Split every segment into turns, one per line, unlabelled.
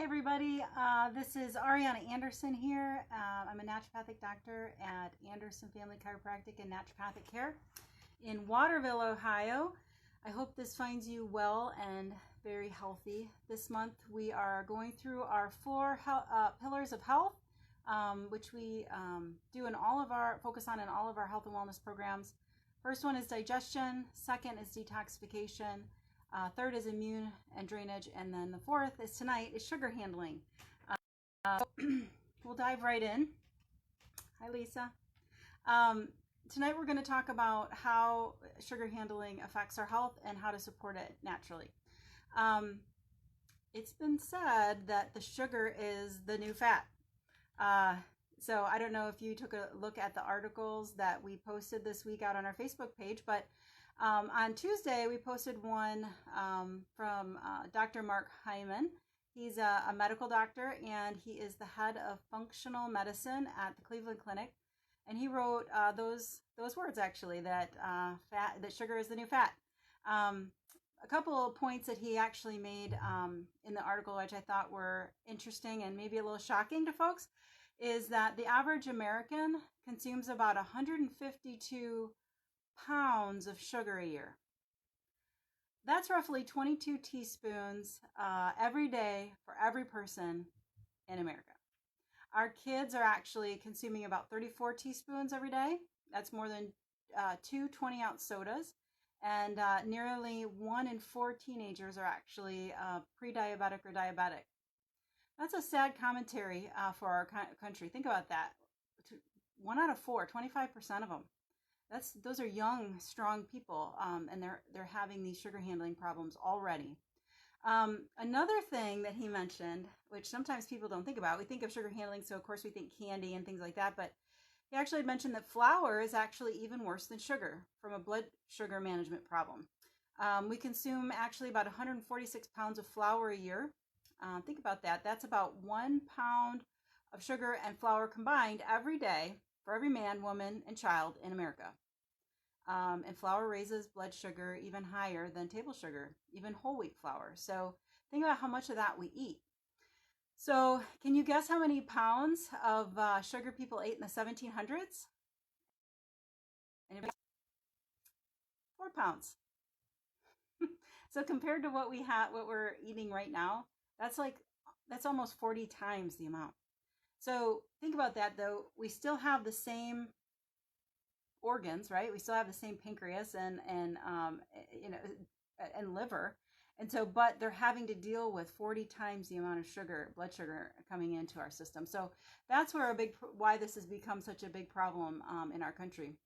Everybody. This is Ariana Anderson here. I'm a naturopathic doctor at Anderson Family Chiropractic and Naturopathic Care in Waterville, Ohio. I hope this finds you well and very healthy. This month we are going through our four pillars of health, which we do in all of our focus on in all of our health and wellness programs. First one is digestion. Second is detoxification. Third is immune and drainage, and then the fourth is tonight is sugar handling. We'll dive right in. Hi, Lisa. Tonight we're going to talk about how sugar handling affects our health and how to support it naturally. It's been said that the sugar is the new fat. So I don't know if you took a look at the articles that we posted this week out on our Facebook page, but on Tuesday, we posted one from Dr. Mark Hyman. He's a medical doctor, and he is the head of functional medicine at the Cleveland Clinic. And he wrote those words, actually, that sugar is the new fat. A couple of points that he actually made in the article, which I thought were interesting and maybe a little shocking to folks, is that the average American consumes about 152 pounds of sugar a year. That's roughly 22 teaspoons every day for every person in America. Our kids are actually consuming about 34 teaspoons every day. That's more than two 20-ounce sodas. And nearly 1 in 4 teenagers are actually pre-diabetic or diabetic. That's a sad commentary for our country. Think about that. 1 out of 4, 25% of them. Those are young, strong people, and they're having these sugar handling problems already. Another thing that he mentioned, which sometimes people don't think about, we think of sugar handling, so of course we think candy and things like that, but he actually mentioned that flour is actually even worse than sugar from a blood sugar management problem. We consume actually about 146 pounds of flour a year. Think about that. That's about 1 pound of sugar and flour combined every day for every man, woman, and child in America. And flour raises blood sugar even higher than table sugar, even whole wheat flour. So think about how much of that we eat. So can you guess how many pounds of sugar people ate in the 1700s? Anybody? 4 pounds. So compared to what we're eating right now, that's almost 40 times the amount. So think about that, though. We still have the same organs, right? We still have the same pancreas and liver, and so but they're having to deal with 40 times the amount of sugar, blood sugar, coming into our system. So that's where why this has become such a big problem in our country.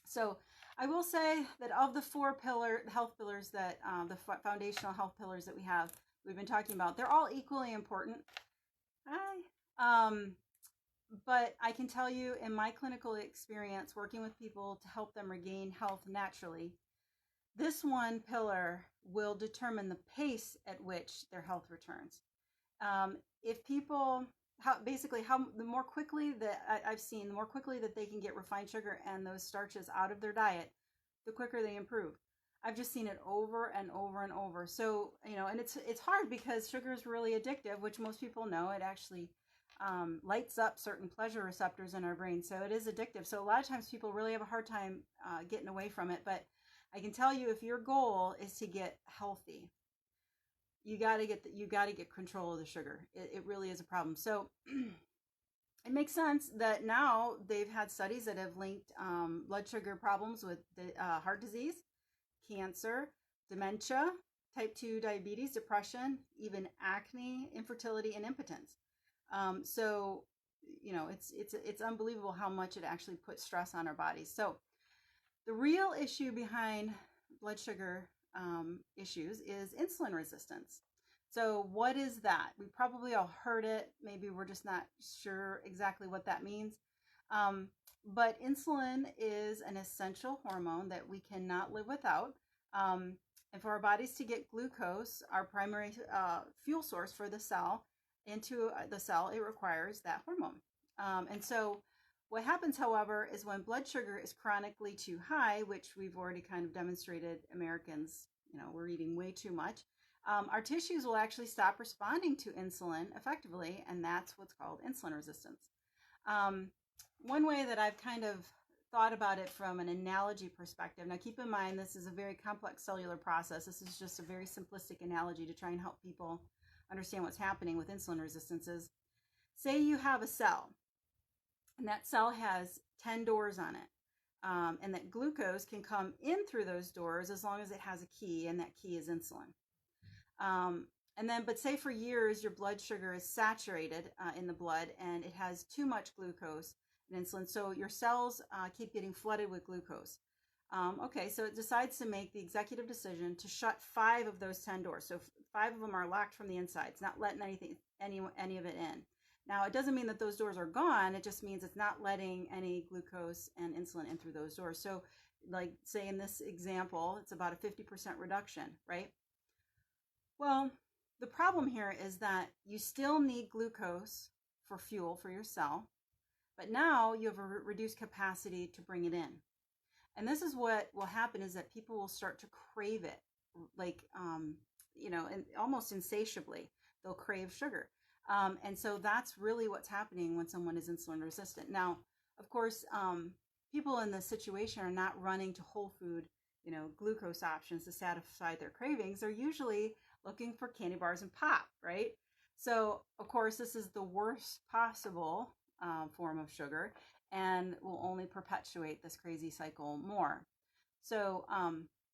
So I will say that of the 4 health pillars that the foundational health pillars that we've been talking about, they're all equally important. But I can tell you in my clinical experience working with people to help them regain health naturally, this one pillar will determine the pace at which their health returns. If people, the more quickly that I've seen, the more quickly that they can get refined sugar and those starches out of their diet, the quicker they improve. I've just seen it over and over and over. So, and it's hard because sugar is really addictive, which most people know. It actually lights up certain pleasure receptors in our brain. So it is addictive. So a lot of times people really have a hard time getting away from it. But I can tell you, if your goal is to get healthy, you got to get control of the sugar. It really is a problem. So it makes sense that now they've had studies that have linked blood sugar problems with heart disease, cancer, dementia, type 2 diabetes, depression, even acne, infertility, and impotence. So, it's unbelievable how much it actually puts stress on our bodies. So the real issue behind blood sugar issues is insulin resistance. So what is that? We probably all heard it. Maybe we're just not sure exactly what that means. But insulin is an essential hormone that we cannot live without. And for our bodies to get glucose, our primary fuel source for the cell, into the cell, it requires that hormone. And so what happens, however, is when blood sugar is chronically too high, which we've already kind of demonstrated Americans, we're eating way too much, our tissues will actually stop responding to insulin effectively, and that's what's called insulin resistance. One way that I've kind of thought about it from an analogy perspective, now keep in mind this is a very complex cellular process. This is just a very simplistic analogy to try and help people understand what's happening with insulin resistance. Is, say you have a cell, and that cell has 10 doors on it, and that glucose can come in through those doors as long as it has a key, and that key is insulin. But say for years your blood sugar is saturated in the blood, and it has too much glucose and insulin, so your cells keep getting flooded with glucose. Okay, so it decides to make the executive decision to shut 5 of those 10 doors. So 5 of them are locked from the inside. It's not letting any of it in. Now, it doesn't mean that those doors are gone. It just means it's not letting any glucose and insulin in through those doors. So, like, say in this example, it's about a 50% reduction, right? Well, the problem here is that you still need glucose for fuel for your cell, but now you have a reduced capacity to bring it in. And this is what will happen, is that people will start to crave it, like, and almost insatiably. They'll crave sugar. And so that's really what's happening when someone is insulin resistant. Now, of course, people in this situation are not running to whole food, glucose options to satisfy their cravings. They're usually looking for candy bars and pop, right? So, of course, this is the worst possible form of sugar, and will only perpetuate this crazy cycle more. So,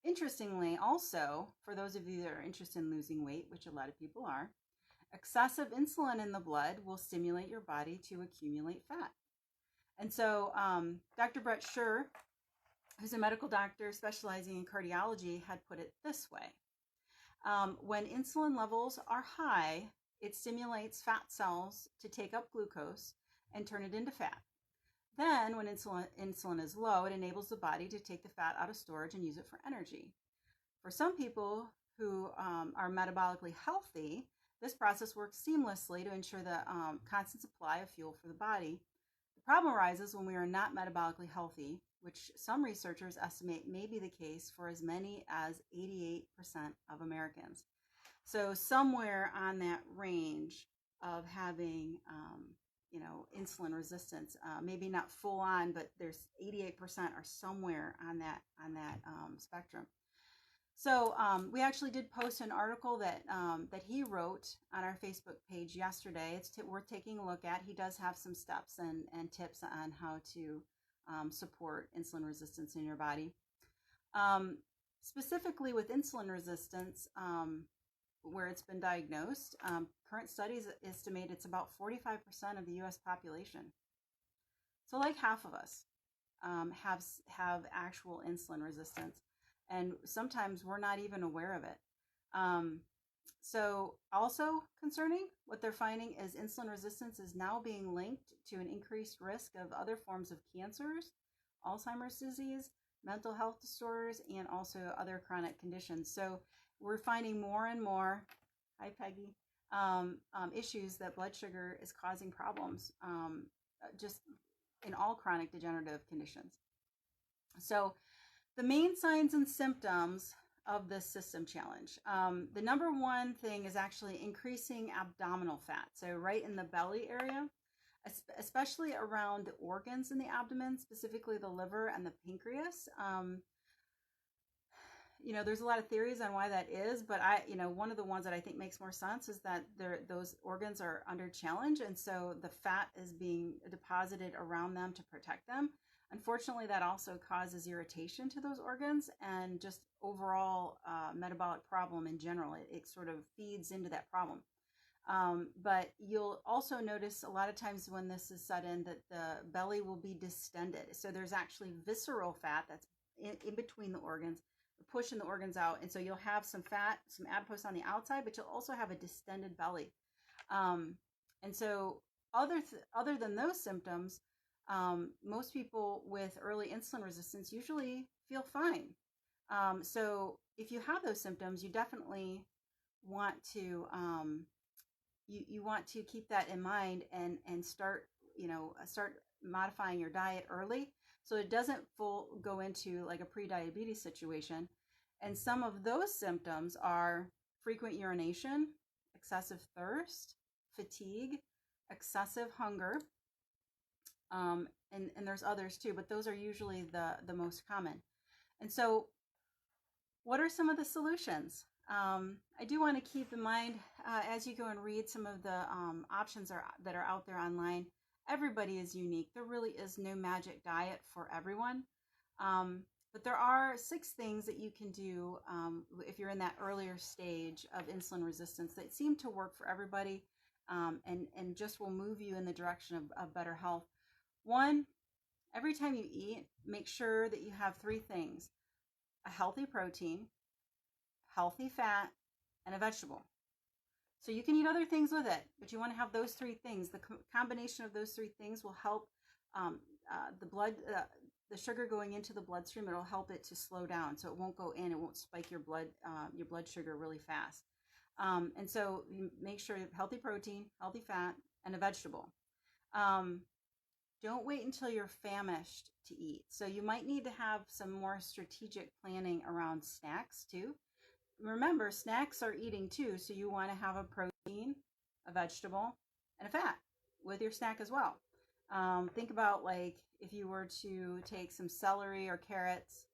interestingly, also, for those of you that are interested in losing weight, which a lot of people are, excessive insulin in the blood will stimulate your body to accumulate fat. And so Dr. Brett Scher, who's a medical doctor specializing in cardiology, had put it this way. When insulin levels are high, it stimulates fat cells to take up glucose and turn it into fat. Then, when insulin is low, it enables the body to take the fat out of storage and use it for energy. For some people who are metabolically healthy, this process works seamlessly to ensure the constant supply of fuel for the body. The problem arises when we are not metabolically healthy, which some researchers estimate may be the case for as many as 88% of Americans. So somewhere on that range of having insulin resistance, maybe not full on, but there's 88% are somewhere on that spectrum. So we actually did post an article that he wrote on our Facebook page yesterday. It's worth taking a look at. He does have some steps and tips on how to support insulin resistance in your body. Specifically with insulin resistance, where it's been diagnosed, current studies estimate it's about 45% of the U.S. population. So like half of us have actual insulin resistance, and sometimes we're not even aware of it. So also concerning, what they're finding is insulin resistance is now being linked to an increased risk of other forms of cancers, Alzheimer's disease, mental health disorders, and also other chronic conditions. So we're finding more and more, hi Peggy, issues that blood sugar is causing problems just in all chronic degenerative conditions. So the main signs and symptoms of this system challenge. The number one thing is actually increasing abdominal fat. So right in the belly area, especially around the organs in the abdomen, specifically the liver and the pancreas. There's a lot of theories on why that is, but one of the ones that I think makes more sense is that those organs are under challenge, and so the fat is being deposited around them to protect them. Unfortunately, that also causes irritation to those organs and just overall metabolic problem in general. It sort of feeds into that problem. But you'll also notice a lot of times when this is sudden that the belly will be distended. So there's actually visceral fat that's in between the organs, pushing the organs out. And so you'll have some fat, some adipose on the outside, but you'll also have a distended belly. And so other than those symptoms, most people with early insulin resistance usually feel fine. So if you have those symptoms, you definitely want to you want to keep that in mind and start modifying your diet early, so it doesn't go into like a pre-diabetes situation. And some of those symptoms are frequent urination, excessive thirst, fatigue, excessive hunger, and there's others too, but those are usually the most common. And so what are some of the solutions? I do want to keep in mind, as you go and read some of the options that are out there online, everybody is unique. There really is no magic diet for everyone. But there are 6 things that you can do if you're in that earlier stage of insulin resistance that seem to work for everybody, and just will move you in the direction of better health. One, every time you eat, make sure that you have 3 things: a healthy protein, healthy fat, and a vegetable. So you can eat other things with it, but you want to have those 3 things. The combination of those 3 things will help the sugar going into the bloodstream. It'll help it to slow down, so it won't go in. It won't spike your blood sugar really fast. And so you make sure you have healthy protein, healthy fat, and a vegetable. Don't wait until you're famished to eat. So you might need to have some more strategic planning around snacks too. Remember, snacks are eating too, so you want to have a protein, a vegetable, and a fat with your snack as well. Think about, like, if you were to take some celery or carrots,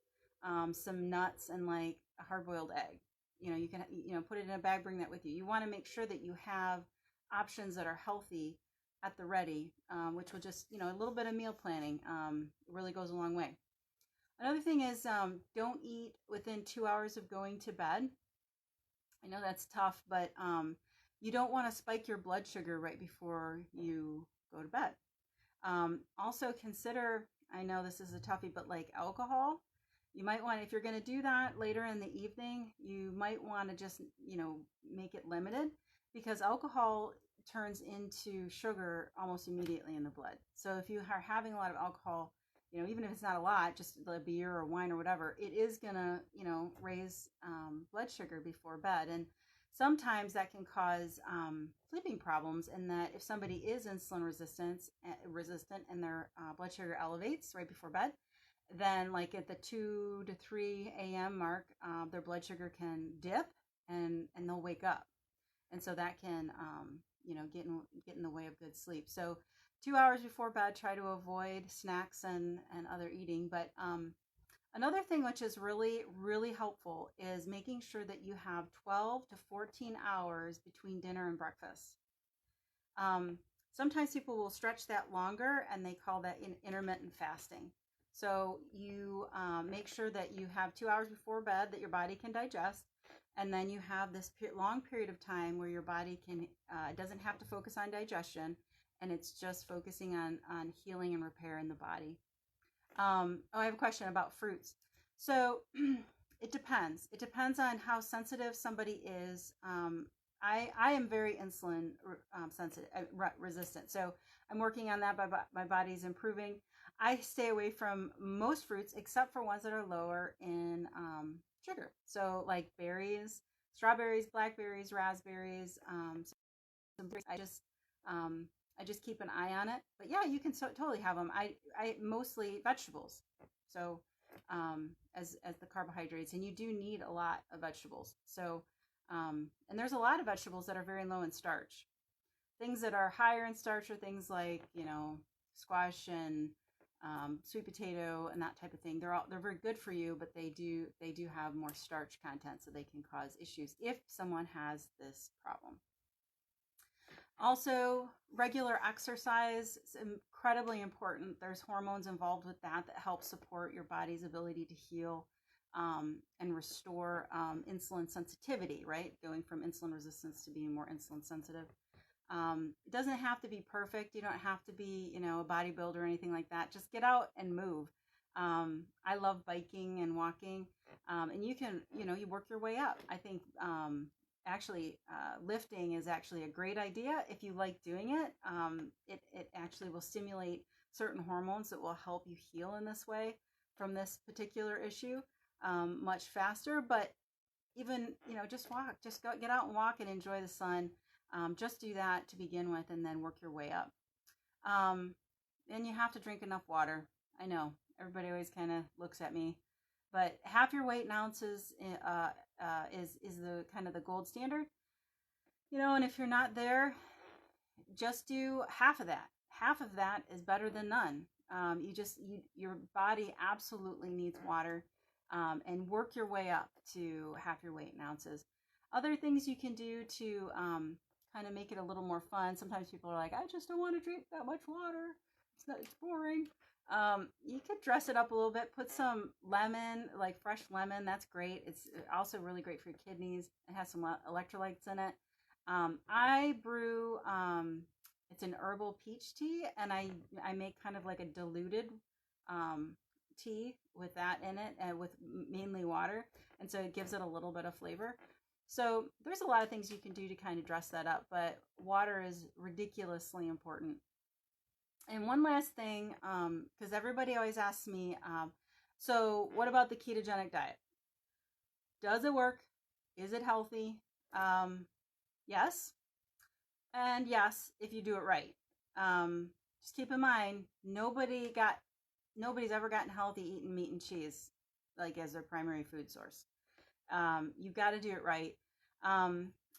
some nuts, and like a hard-boiled egg. You can put it in a bag, bring that with you. You want to make sure that you have options that are healthy at the ready, which will just, a little bit of meal planning really goes a long way. Another thing is, don't eat within 2 hours of going to bed. I know that's tough, but you don't want to spike your blood sugar right before you go to bed. Also consider, I know this is a toughie, but like alcohol, you might want, if you're going to do that later in the evening, you might want to just, make it limited, because alcohol turns into sugar almost immediately in the blood. So if you are having a lot of alcohol, even if it's not a lot, just a beer or wine or whatever, it is going to, raise blood sugar before bed. And sometimes that can cause sleeping problems, in that if somebody is insulin resistant and their blood sugar elevates right before bed, then like at the 2 to 3 a.m. mark, their blood sugar can dip and they'll wake up. And so that can, get in the way of good sleep. So 2 hours before bed, try to avoid snacks and other eating. But another thing which is really, really helpful is making sure that you have 12 to 14 hours between dinner and breakfast. Sometimes people will stretch that longer, and they call that intermittent fasting. So you make sure that you have 2 hours before bed that your body can digest, and then you have this long period of time where your body doesn't have to focus on digestion, and it's just focusing on healing and repair in the body. I have a question about fruits. So it depends. It depends on how sensitive somebody is. I am very insulin resistant, so I'm working on that. My body's improving. I stay away from most fruits except for ones that are lower in sugar. So like berries, strawberries, blackberries, raspberries. I just keep an eye on it. But yeah, you can totally have them. I mostly vegetables. So as the carbohydrates, and you do need a lot of vegetables. So and there's a lot of vegetables that are very low in starch. Things that are higher in starch are things like squash and sweet potato and that type of thing. They're very good for you, but they do have more starch content, so they can cause issues if someone has this problem. Also, regular exercise is incredibly important. There's hormones involved with that help support your body's ability to heal and restore insulin sensitivity, right? Going from insulin resistance to being more insulin sensitive. It doesn't have to be perfect. You don't have to be, a bodybuilder or anything like that. Just get out and move. I love biking and walking, and you can, you work your way up. I think actually lifting is actually a great idea if you like doing it. It actually will stimulate certain hormones that will help you heal in this way from this particular issue much faster. But even, just walk, just go get out and walk and enjoy the sun. Just do that to begin with, and then work your way up. And you have to drink enough water. I know everybody always kind of looks at me but half your weight in ounces is the kind of the gold standard. And if you're not there, just do half of that. Half of that is better than none. Your body absolutely needs water, and work your way up to half your weight in ounces. Other things you can do to kind of make it a little more fun. Sometimes people are like, I just don't want to drink that much water. It's boring. You could dress it up a little bit. Put some lemon, like fresh lemon. That's great. It's also really great for your kidneys. It has some electrolytes in it. I brew, it's an herbal peach tea, and I make kind of like a diluted tea with that in it, and with mainly water. And so it gives it a little bit of flavor. So there's a lot of things you can do to kind of dress that up, but water is ridiculously important. And one last thing, because everybody always asks me, so what about the ketogenic diet? Does it work? Is it healthy? Yes. And yes, if you do it right. Just keep in mind, nobody's ever gotten healthy eating meat and cheese, like as their primary food source. You've got to do it right.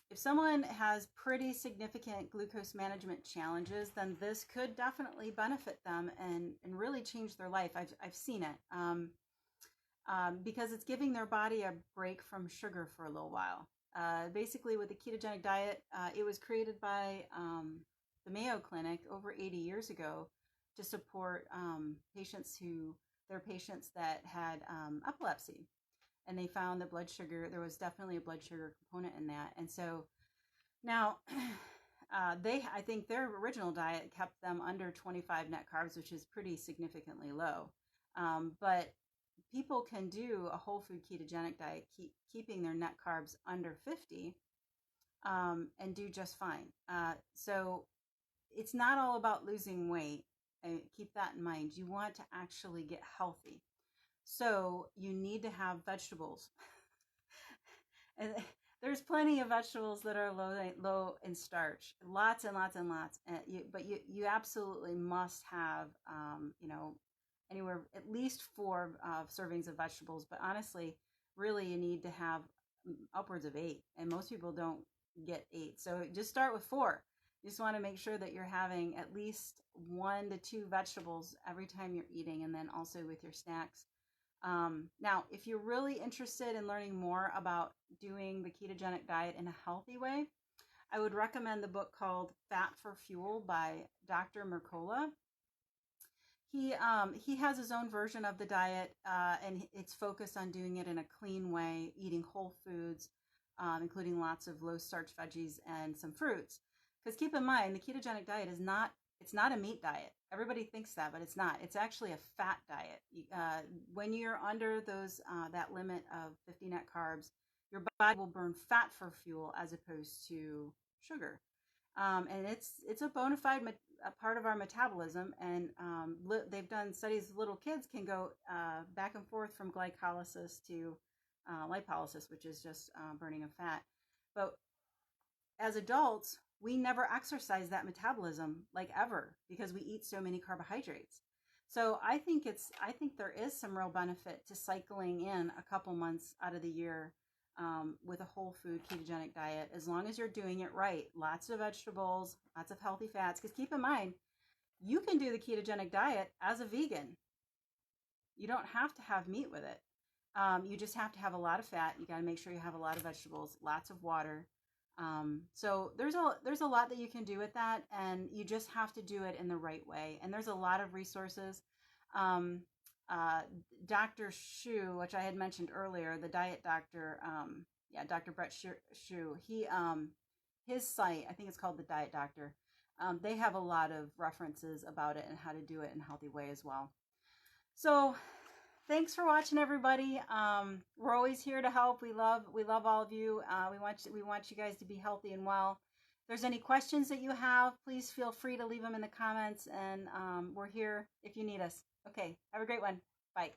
If someone has pretty significant glucose management challenges, then this could definitely benefit them and really change their life. I've seen it, because it's giving their body a break from sugar for a little while. Basically, with the ketogenic diet, it was created by the Mayo Clinic over 80 years ago to support patients that had epilepsy. And they found that there was definitely a blood sugar component in that. And so now I think their original diet kept them under 25 net carbs, which is pretty significantly low. But people can do a whole food ketogenic diet, keeping their net carbs under 50, and do just fine. So it's not all about losing weight. Keep that in mind. You want to actually get healthy. So you need to have vegetables. And there's plenty of vegetables that are low in starch, lots and lots and lots. But you absolutely must have, anywhere at least 4 servings of vegetables. But honestly, really, you need to have upwards of 8, and most people don't get 8. So just start with 4. You just want to make sure that you're having at least 1 to 2 vegetables every time you're eating, and then also with your snacks. Now, if you're really interested in learning more about doing the ketogenic diet in a healthy way, I would recommend the book called Fat for Fuel by Dr. Mercola. He has his own version of the diet, and it's focused on doing it in a clean way, eating whole foods, including lots of low starch veggies and some fruits. Because keep in mind, the ketogenic diet it's not a meat diet. Everybody thinks that, but it's not. It's actually a fat diet. When you're under that limit of 50 net carbs, your body will burn fat for fuel as opposed to sugar. And it's a bona fide part of our metabolism. And they've done studies. Little kids can go back and forth from glycolysis to lipolysis, which is just burning of fat. But as adults, we never exercise that metabolism like ever, because we eat so many carbohydrates. So I think there is some real benefit to cycling in a couple months out of the year with a whole food ketogenic diet, as long as you're doing it right. Lots of vegetables, lots of healthy fats. Because keep in mind, you can do the ketogenic diet as a vegan. You don't have to have meat with it. You just have to have a lot of fat. You got to make sure you have a lot of vegetables, lots of water. So there's a lot that you can do with that, and you just have to do it in the right way. And there's a lot of resources. Dr. Shu, which I had mentioned earlier, the diet doctor, Dr. Brett Shu, his site, I think it's called The Diet Doctor. They have a lot of references about it and how to do it in a healthy way as well. So thanks for watching, everybody. We're always here to help. We love all of you. We want you guys to be healthy and well. If there's any questions that you have, please feel free to leave them in the comments, and we're here if you need us. Okay, have a great one. Bye.